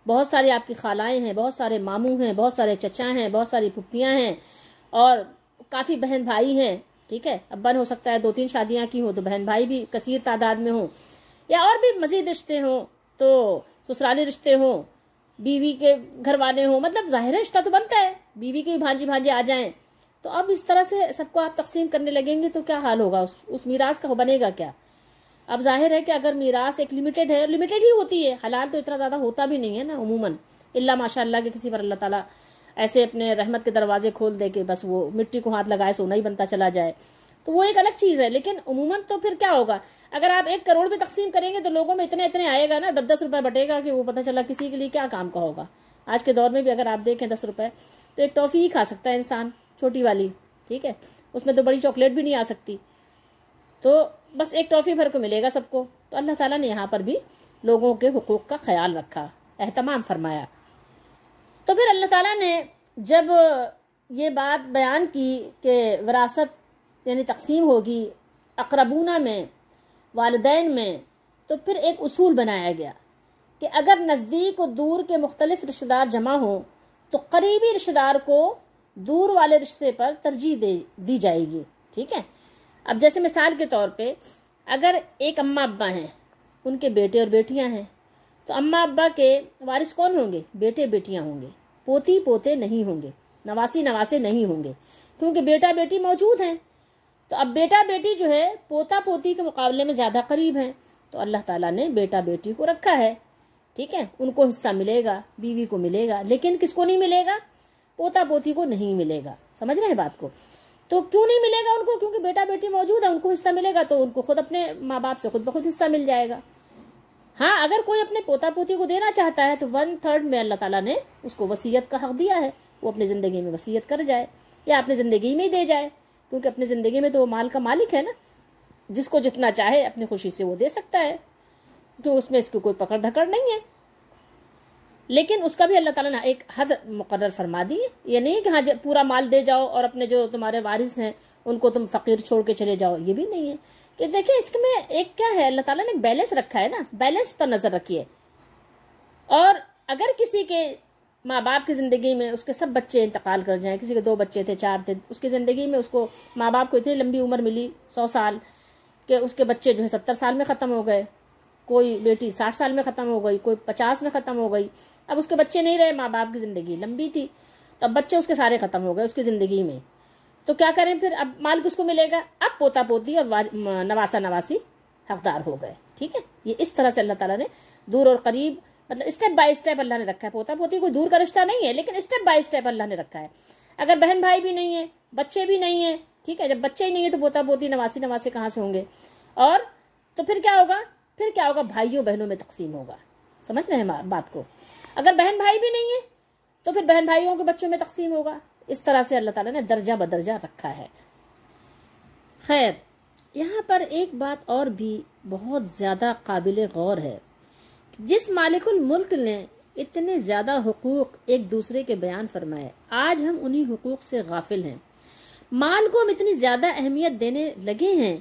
بہت ساری آپ کی خالائیں ہیں، بہت سارے ماموں ہیں، بہت سارے چچا ہیں، بہت ساری پھپھیاں ہیں، اور کافی بہن بھائی ہیں، ٹھیک ہے، ابا ہو سکتا ہے 2-3 شادیاں کی ہوں تو بہن بھائی بھی کثیر تعداد میں ہوں، یا اور بھی مزید رشتے ہوں، تو سسرالی رشتے ہوں، بیوی کے گھر والے ہوں، مطلب ظاہر رشتہ تو بنتا ہے، بیوی کے بھی بھانجے آ جائیں، تو اب اس طرح سے سب کو آپ تقسیم کرنے لگیں گے تو کیا حال ہوگا، اس میراث کا بنے گا کیا؟ اب ظاہر ہے کہ اگر میراث ایک لمیٹڈ ہے، لمیٹڈ ہی ہوتی ہے، حلال تو اتنا زیادہ ہوتا بھی نہیں ہے نا عموماً، الا ماشاء اللہ کہ کسی پر اللہ تعالیٰ ایسے اپنے رحمت کے دروازے کھول دے کہ بس وہ مٹی کو ہاتھ لگائے سونا ہی بنتا چلا جائے، تو وہ ایک الگ چیز ہے، لیکن عموماً تو پھر کیا ہوگا، اگر آپ 1 کروڑ بھی تقسیم کریں گے تو لوگوں میں اتنے آئے گا نا، 10 روپے بٹے گا کہ وہ پتہ چلا کسی کے لیے کیا کام کا ہوگا۔ آج کے دور میں بھی اگر آپ دیکھیں 10 روپے تو ایک ٹافی ہی کھا سکتا ہے انسان، چھوٹی والی، ٹھیک ہے، اس میں تو بڑی چاکلیٹ بھی نہیں آ سکتی، تو بس ایک ٹافی بھر کو ملے گا سب کو۔ تو اللہ تعالیٰ نے یہاں پر بھی لوگوں کے حقوق کا خیال رکھا، اہتمام فرمایا۔ تو پھر اللہ تعالیٰ نے جب یہ بات بیان کی کہ وراثت یعنی تقسیم ہوگی اقربونہ میں، والدین میں، تو پھر ایک اصول بنایا گیا کہ اگر نزدیک و دور کے مختلف رشتہ دار جمع ہوں تو قریبی رشتہ دار کو دور والے رشتے پر ترجیح دی جائے گی، ٹھیک ہے۔ اب جیسے مثال کے طور پہ اگر ایک اماں ابا ہیں، ان کے بیٹے اور بیٹیاں ہیں، تو اماں ابا کے وارث کون ہوں گے؟ بیٹے بیٹیاں ہوں گے، پوتی پوتے نہیں ہوں گے، نواسی نواسے نہیں ہوں گے، کیونکہ بیٹا بیٹی موجود ہیں۔ تو اب بیٹا بیٹی جو ہے پوتا پوتی کے مقابلے میں زیادہ قریب ہیں، تو اللہ تعالیٰ نے بیٹا بیٹی کو رکھا ہے، ٹھیک ہے، ان کو حصہ ملے گا، بیوی کو ملے گا، لیکن کس کو نہیں ملے گا؟ پوتا پوتی کو نہیں ملے گا، سمجھ رہے ہیں بات کو؟ تو کیوں نہیں ملے گا ان کو؟ کیونکہ بیٹا بیٹی موجود ہے، ان کو حصہ ملے گا تو ان کو خود اپنے ماں باپ سے خود بخود حصہ مل جائے گا۔ ہاں اگر کوئی اپنے پوتا پوتی کو دینا چاہتا ہے تو 1/3 میں اللہ تعالیٰ نے اس کو وصیت کا حق دیا ہے، وہ اپنی زندگی میں وصیت کر جائے یا اپنی زندگی میں ہی دے جائے، کیونکہ اپنی زندگی میں تو وہ مال کا مالک ہے نا، جس کو جتنا چاہے اپنی خوشی سے وہ دے سکتا ہے، کیوں اس میں اس کی کوئی پکڑ دھکڑ نہیں ہے۔ لیکن اس کا بھی اللہ تعالیٰ نے ایک حد مقرر فرما دی ہے، یہ نہیں کہ ہاں پورا مال دے جاؤ اور اپنے جو تمہارے وارث ہیں ان کو تم فقیر چھوڑ کے چلے جاؤ، یہ بھی نہیں ہے۔ کہ دیکھیں اس میں ایک کیا ہے، اللہ تعالیٰ نے ایک بیلنس رکھا ہے نا، بیلنس پر نظر رکھیے۔ اور اگر کسی کے ماں باپ کی زندگی میں اس کے سب بچے انتقال کر جائیں، کسی کے 2 بچے تھے 4 تھے، اس کی زندگی میں اس کو ماں باپ کو اتنی لمبی عمر ملی 100 سال کہ اس کے بچے جو ہے 70 سال میں ختم ہو گئے، کوئی بیٹی 60 سال میں ختم ہو گئی، کوئی 50 میں ختم ہو گئی، اب اس کے بچے نہیں رہے، ماں باپ کی زندگی لمبی تھی، تو اب بچے اس کے سارے ختم ہو گئے اس کی زندگی میں، تو کیا کریں پھر؟ اب مال کس کو ملے گا؟ اب پوتا پوتی اور نواسا نواسی حقدار ہو گئے، ٹھیک ہے؟ یہ اس طرح سے اللہ تعالیٰ نے دور اور قریب، مطلب اسٹیپ بائی اسٹیپ اللہ نے رکھا ہے. پوتا پوتی کوئی دور کا رشتہ نہیں ہے، لیکن اسٹیپ بائی اسٹیپ اللہ نے رکھا ہے. اگر بہن بھائی بھی نہیں ہے، بچے بھی نہیں ہیں، ٹھیک ہے، جب بچے ہی نہیں ہیں تو پوتا پوتی نواسی نواسے کہاں سے ہوں گے؟ اور تو پھر کیا ہوگا؟ پھر کیا ہوگا؟ بھائیوں بہنوں میں تقسیم ہوگا. سمجھ رہے ہیں بات کو؟ اگر بہن بھائی بھی نہیں ہے تو پھر بہن بھائیوں کے بچوں میں تقسیم ہوگا. اس طرح سے اللہ تعالیٰ نے درجہ بدرجہ رکھا ہے. خیر، یہاں پر ایک بات اور بھی بہت زیادہ قابل غور ہے. جس مالک الملک نے اتنے زیادہ حقوق ایک دوسرے کے بیان فرمائے، آج ہم انہی حقوق سے غافل ہیں. مال کو ہم اتنی زیادہ اہمیت دینے لگے ہیں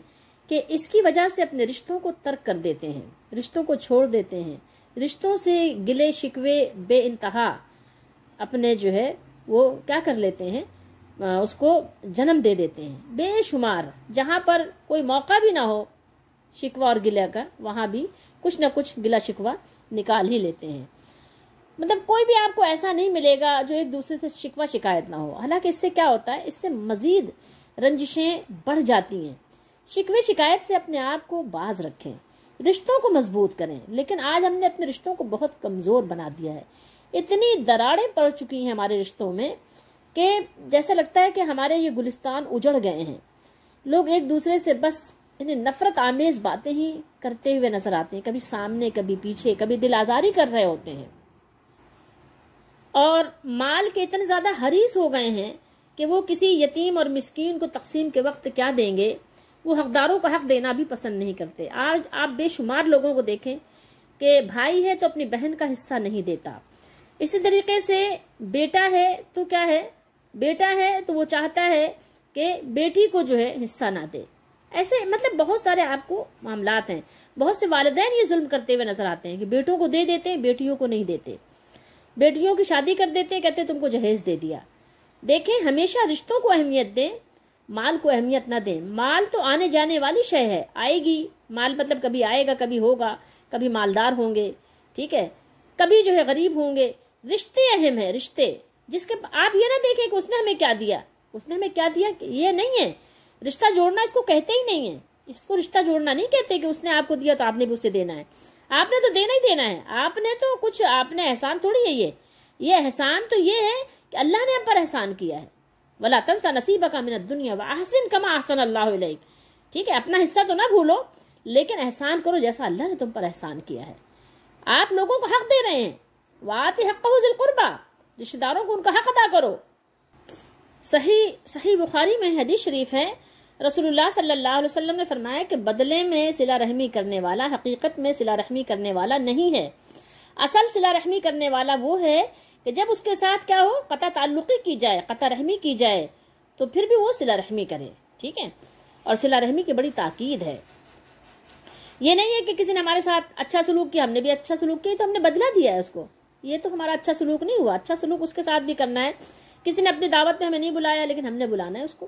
کہ اس کی وجہ سے اپنے رشتوں کو ترک کر دیتے ہیں، رشتوں کو چھوڑ دیتے ہیں، رشتوں سے گلے شکوے بے انتہا اپنے جو ہے وہ کیا کر لیتے ہیں، اس کو جنم دے دیتے ہیں بے شمار. جہاں پر کوئی موقع بھی نہ ہو شکوہ اور گلہ کا، وہاں بھی کچھ نہ کچھ گلہ شکوہ نکال ہی لیتے ہیں. مطلب کوئی بھی آپ کو ایسا نہیں ملے گا جو ایک دوسرے سے شکوہ شکایت نہ ہو. حالانکہ اس سے کیا ہوتا ہے؟ اس سے مزید رنجشیں بڑھ جاتی ہیں. شکوے شکایت سے اپنے آپ کو باز رکھیں، رشتوں کو مضبوط کریں. لیکن آج ہم نے اپنے رشتوں کو بہت کمزور بنا دیا ہے. اتنی دراڑیں پڑ چکی ہیں ہمارے رشتوں میں کہ جیسا لگتا ہے کہ ہمارے یہ گلستان اجڑ گئے ہیں. لوگ ایک دوسرے سے بس نفرت آمیز باتیں ہی کرتے ہوئے نظر آتے ہیں، کبھی سامنے کبھی پیچھے، کبھی دل آزاری کر رہے ہوتے ہیں. اور مال کے اتنے زیادہ حریص ہو گئے ہیں کہ وہ کسی یتیم اور مسکین کو تقسیم کے وقت کیا دیں گے، وہ حقداروں کا حق دینا بھی پسند نہیں کرتے. آج آپ بے شمار لوگوں کو دیکھیں کہ بھائی ہے تو اپنی بہن کا حصہ نہیں دیتا. اسی طریقے سے بیٹا ہے تو کیا ہے، بیٹا ہے تو وہ چاہتا ہے کہ بیٹی کو جو ہے حصہ نہ دے. ایسے مطلب بہت سارے آپ کو معاملات ہیں. بہت سے والدین یہ ظلم کرتے ہوئے نظر آتے ہیں کہ بیٹوں کو دے دیتے ہیں، بیٹیوں کو نہیں دیتے. بیٹیوں کی شادی کر دیتے ہیں، کہتے ہیں تم کو جہیز دے دیا. دیکھیں، ہمیشہ رشتوں کو اہمیت دیں، مال کو اہمیت نہ دیں. مال تو آنے جانے والی شے ہے، آئے گی. مال مطلب کبھی آئے گا، کبھی ہوگا، کبھی مالدار ہوں گے، ٹھیک ہے، کبھی جو ہے غریب ہوں گے. رشتے اہم ہیں، رشتے جس کے آپ یہ نہ دیکھیں کہ اس نے ہمیں کیا دیا، اس نے ہمیں کیا دیا. یہ نہیں ہے رشتہ جوڑنا، اس کو کہتے ہی نہیں ہے. اس کو رشتہ جوڑنا نہیں کہتے کہ اس نے آپ کو دیا تو آپ نے بھی اسے دینا ہے. آپ نے تو دینا ہی دینا ہے. آپ نے تو کچھ، آپ نے احسان تھوڑی ہے. یہ احسان تو یہ ہے کہ اللہ نے ہم پر احسان کیا ہے. وَلَا تَنْسَ نَصِيبَكَ مِنَ الدُّنْيَا وَأَحْسِنْ كَمَا أَحْسَنَ اللَّهُ إِلَيْكَ. ٹھیک ہے، اپنا حصہ تو نہ بھولو، لیکن احسان کرو جیسا اللہ نے تم پر احسان کیا ہے. آپ لوگوں کو حق دے رہے ہیں. وَآتِ حَقَّهُ ذِي الْقُرْبَى، رشتہ داروں کو ان کا حق ادا کرو. صحیح بخاری میں حدیث شریف ہے، رسول اللہ صلی اللہ علیہ وسلم نے فرمایا کہ بدلے میں صلہ رحمی کرنے والا حقیقت میں صلہ رحمی کرنے والا نہیں ہے. اصل صلہ رحمی کرنے والا وہ ہے کہ جب اس کے ساتھ کیا ہو، قطع تعلقی کی جائے، قطع رحمی کی جائے، تو پھر بھی وہ صلہ رحمی کرے. ٹھیک ہے، اور صلہ رحمی کی بڑی تاکید ہے. یہ نہیں ہے کہ کسی نے ہمارے ساتھ اچھا سلوک کیا، ہم نے بھی اچھا سلوک کیا تو ہم نے بدلہ دیا ہے اس کو. یہ تو ہمارا اچھا سلوک نہیں ہوا. اچھا سلوک اس کے ساتھ بھی کرنا ہے. کسی نے اپنی دعوت میں ہمیں نہیں بلایا لیکن ہم نے بلانا ہے اس کو.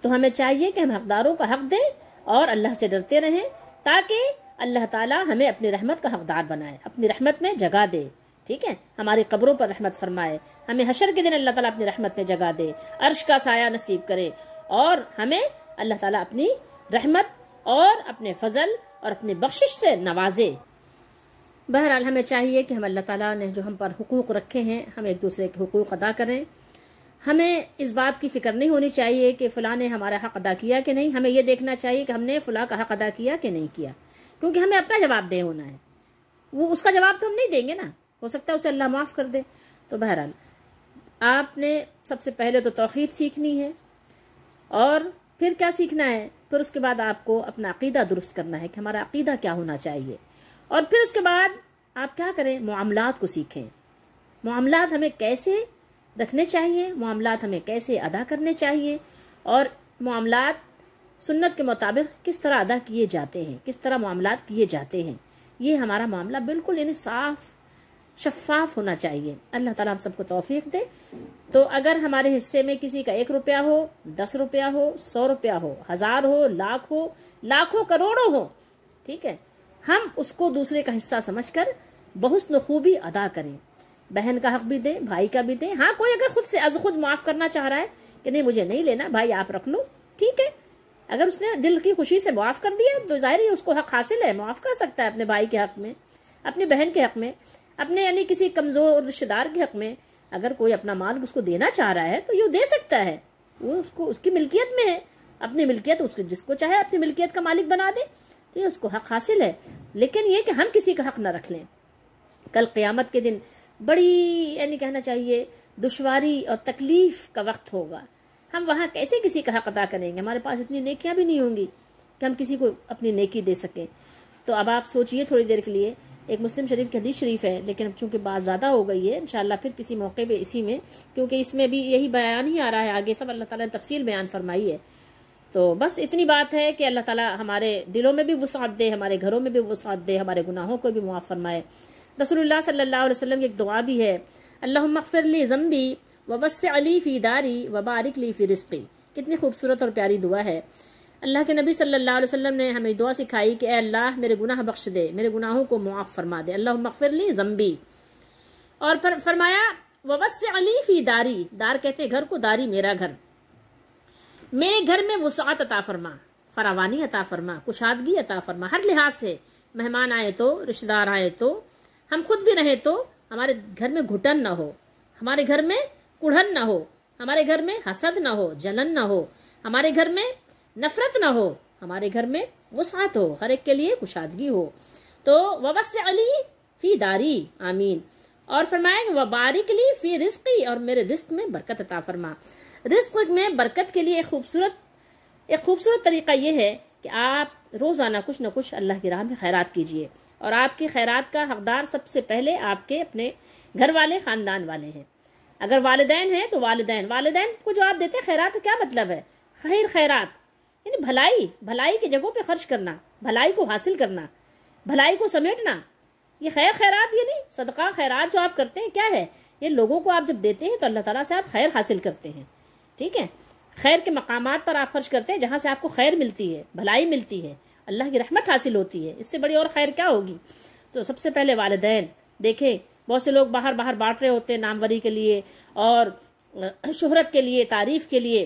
تو ہمیں چاہیے کہ ہم حقداروں کا حق دیں اور اللہ سے ڈرتے رہیں، تاکہ اللہ تعالیٰ ہمیں اپنی رحمت کا حقدار بنائے، اپنی رحمت میں جگہ دے. ٹھیک ہے، ہماری قبروں پر رحمت فرمائے، ہمیں حشر کے دن اللہ تعالیٰ اپنی رحمت میں جگہ دے، عرش کا سایہ نصیب کرے، اور ہمیں اللہ تعالیٰ اپنی رحمت اور اپنے فضل اور اپنی بخشش سے نوازے. بہرحال ہمیں چاہیے کہ ہم اللہ تعالیٰ نے جو ہم پر حقوق رکھے ہیں، ہم ایک دوسرے کے حقوق ادا کریں. ہمیں اس بات کی فکر نہیں ہونی چاہیے کہ فلاں نے ہمارا حق ادا کیا کہ نہیں. ہمیں یہ دیکھنا چاہیے کہ ہم نے فلاں کا حق ادا کیا کہ نہیں کیا، کیونکہ ہمیں اپنا جواب دہ ہونا ہے. وہ اس کا جواب تو ہم نہیں دیں گے نا، ہو سکتا ہے اسے اللہ معاف کر دے. تو بہرحال آپ نے سب سے پہلے تو توحید سیکھنی ہے، اور پھر کیا سیکھنا ہے؟ پھر اس کے بعد آپ کو اپنا عقیدہ درست کرنا ہے کہ ہمارا عقیدہ کیا ہونا چاہیے. اور پھر اس کے بعد آپ کیا کریں؟ معاملات کو سیکھیں. معاملات ہمیں کیسے رکھنے چاہیے، معاملات ہمیں کیسے ادا کرنے چاہیے، اور معاملات سنت کے مطابق کس طرح ادا کیے جاتے ہیں، کس طرح معاملات کیے جاتے ہیں. یہ ہمارا معاملہ بالکل صاف شفاف ہونا چاہیے. اللہ تعالیٰ ہم سب کو توفیق دے. تو اگر ہمارے حصے میں کسی کا 1 روپیہ ہو، 10 روپیہ ہو، 100 روپیہ ہو، 1000 ہو، لاکھ ہو، لاکھوں کروڑوں ہو، ٹھیک ہے، ہم اس کو دوسرے کا حصہ سمجھ کر بحسن خوبی ادا کریں. بہن کا حق بھی دیں، بھائی کا بھی دیں. ہاں کوئی اگر خود سے از خود معاف کرنا چاہ رہا ہے کہ نہیں مجھے نہیں لینا بھائی آپ رکھ لو، ٹھیک ہے. اگر اس نے دل کی خوشی سے معاف کر دیا تو ظاہر ہے اس کو حق حاصل ہے، معاف کر سکتا ہے اپنے بھائی کے حق میں، اپنی بہن کے حق میں، اپنے یعنی کسی کمزور رشتہ دار کے حق میں. اگر کوئی اپنا مال اس کو دینا چاہ رہا ہے تو یہ دے سکتا ہے، وہ اس کو اس کی ملکیت میں ہے، اپنی ملکیت اس کو جس کو چاہے اپنی ملکیت کا مالک بنا دے تو یہ اس کو حق حاصل ہے. لیکن یہ کہ ہم کسی کا حق نہ رکھ لیں. کل قیامت کے دن بڑی یعنی کہنا چاہیے دشواری اور تکلیف کا وقت ہوگا. ہم وہاں کیسے کسی کا حق ادا کریں گے؟ ہمارے پاس اتنی نیکیاں بھی نہیں ہوں گی کہ ہم کسی کو اپنی نیکی دے سکیں. تو اب آپ سوچئے تھوڑی دیر کے لیے. ایک مسلم شریف کی حدیث شریف ہے، لیکن اب چونکہ بات زیادہ ہو گئی ہے انشاءاللہ پھر کسی موقع پہ اسی میں، کیونکہ اس میں بھی یہی بیان ہی آ رہا ہے، آگے سب اللہ تعالیٰ نے تفصیل بیان فرمائی ہے. تو بس اتنی بات ہے کہ اللہ تعالیٰ ہمارے دلوں میں بھی وسعت دے، ہمارے گھروں میں بھی وسعت دے، ہمارے گناہوں کو بھی معاف فرمائے. رسول اللہ صلی اللہ علیہ وسلم کی ایک دعا بھی ہے، اللہم اغفر لی ذنبی ووسع لی فی داری وبارک لی فی رزقی. کتنی خوبصورت اور پیاری دعا ہے. اللہ کے نبی صلی اللہ علیہ وسلم نے ہمیں دعا سکھائی کہ اے اللہ میرے گناہ بخش دے، میرے گناہوں کو معاف فرما دے. اللہم اغفر لی ذنبی. اور پھر فرمایا ووسع لی فی داری، دار کہتے ہیں گھر کو، داری میرا گھر، میرے گھر میں وسعت عطا فرما، فراوانی عطا فرما، کشادگی عطا فرما ہر لحاظ سے. مہمان آئے تو، رشتہ دار آئے تو، ہم خود بھی رہیں تو ہمارے گھر میں گھٹن نہ ہو، ہمارے گھر میں کڑھن نہ ہو، ہمارے گھر میں حسد نہ ہو، جلن نہ ہو، ہمارے گھر میں نفرت نہ ہو، ہمارے گھر میں وسعت ہو، ہر ایک کے لیے کشادگی ہو. تو ووسع لی فی داری، آمین. اور فرمایا کہ وبارک لی فی رزقی، اور میرے رزق میں برکت عطا فرما. رزق میں برکت کے لیے ایک خوبصورت طریقہ یہ ہے کہ آپ روزانہ کچھ نہ کچھ اللہ کی راہ میں خیرات کیجئے. اور آپ کی خیرات کا حقدار سب سے پہلے آپ کے اپنے گھر والے، خاندان والے ہیں. اگر والدین ہیں تو والدین کو جو آپ دیتے ہیں خیرات کا کیا مطلب ہے؟ خیرات یعنی بھلائی کی جگہوں پہ خرچ کرنا، بھلائی کو حاصل کرنا، بھلائی کو سمیٹنا. یہ خیرات یعنی صدقہ خیرات جو آپ کرتے ہیں کیا ہے؟ یہ لوگوں کو آپ جب دیتے ہیں تو اللہ تعالیٰ سے آپ خیر حاصل کرتے ہیں. ٹھیک ہے، خیر کے مقامات پر آپ خرچ کرتے ہیں جہاں سے آپ کو خیر ملتی ہے، بھلائی ملتی ہے، اللہ کی رحمت حاصل ہوتی ہے. اس سے بڑی اور خیر کیا ہوگی؟ تو سب سے پہلے والدین. دیکھیں بہت سے لوگ باہر بانٹ رہے ہوتے ہیں ناموری کے لیے اور شہرت کے لیے، تعریف کے لیے.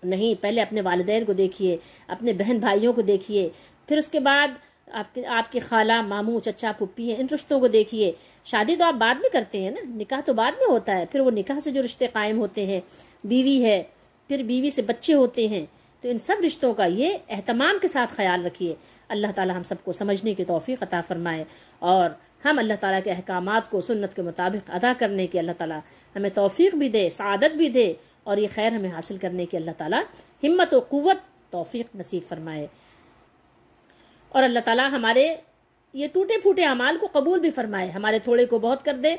نہیں، پہلے اپنے والدین کو دیکھیے، اپنے بہن بھائیوں کو دیکھیے، پھر اس کے بعد آپ کی خالہ، ماموں، چچا، پھپھی ہیں، ان رشتوں کو دیکھیے. شادی تو آپ بعد میں کرتے ہیں نا، نکاح تو بعد میں ہوتا ہے. پھر وہ نکاح سے جو رشتے قائم ہوتے ہیں، بیوی ہے، پھر بیوی سے بچے ہوتے ہیں، تو ان سب رشتوں کا یہ اہتمام کے ساتھ خیال رکھیے. اللہ تعالی ہم سب کو سمجھنے کی توفیق عطا فرمائے اور ہم اللہ تعالیٰ کے احکامات کو سنت کے مطابق ادا کرنے کی اللہ تعالیٰ ہمیں توفیق بھی دے، سعادت بھی دے، اور یہ خیر ہمیں حاصل کرنے کی اللہ تعالیٰ ہمت و قوت توفیق نصیب فرمائے. اور اللہ تعالیٰ ہمارے یہ ٹوٹے پھوٹے اعمال کو قبول بھی فرمائے، ہمارے تھوڑے کو بہت کر دے،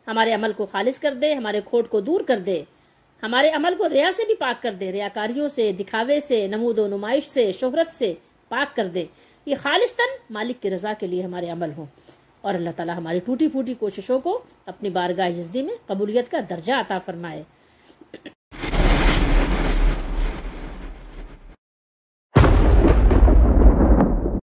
ہمارے عمل کو خالص کر دے، ہمارے کھوٹ کو دور کر دے، ہمارے عمل کو ریا سے بھی پاک کر دے، ریاکاریوں سے، دکھاوے سے، نمود و نمائش سے، شہرت سے پاک کر دے. یہ خالصتاً مالک کی رضا کے لیے ہمارے عمل ہوں. اور اللہ تعالیٰ ہماری ٹوٹی پھوٹی کوششوں کو اپنی بارگاہ جزدی میں قبولیت کا درجہ عطا فرمائے.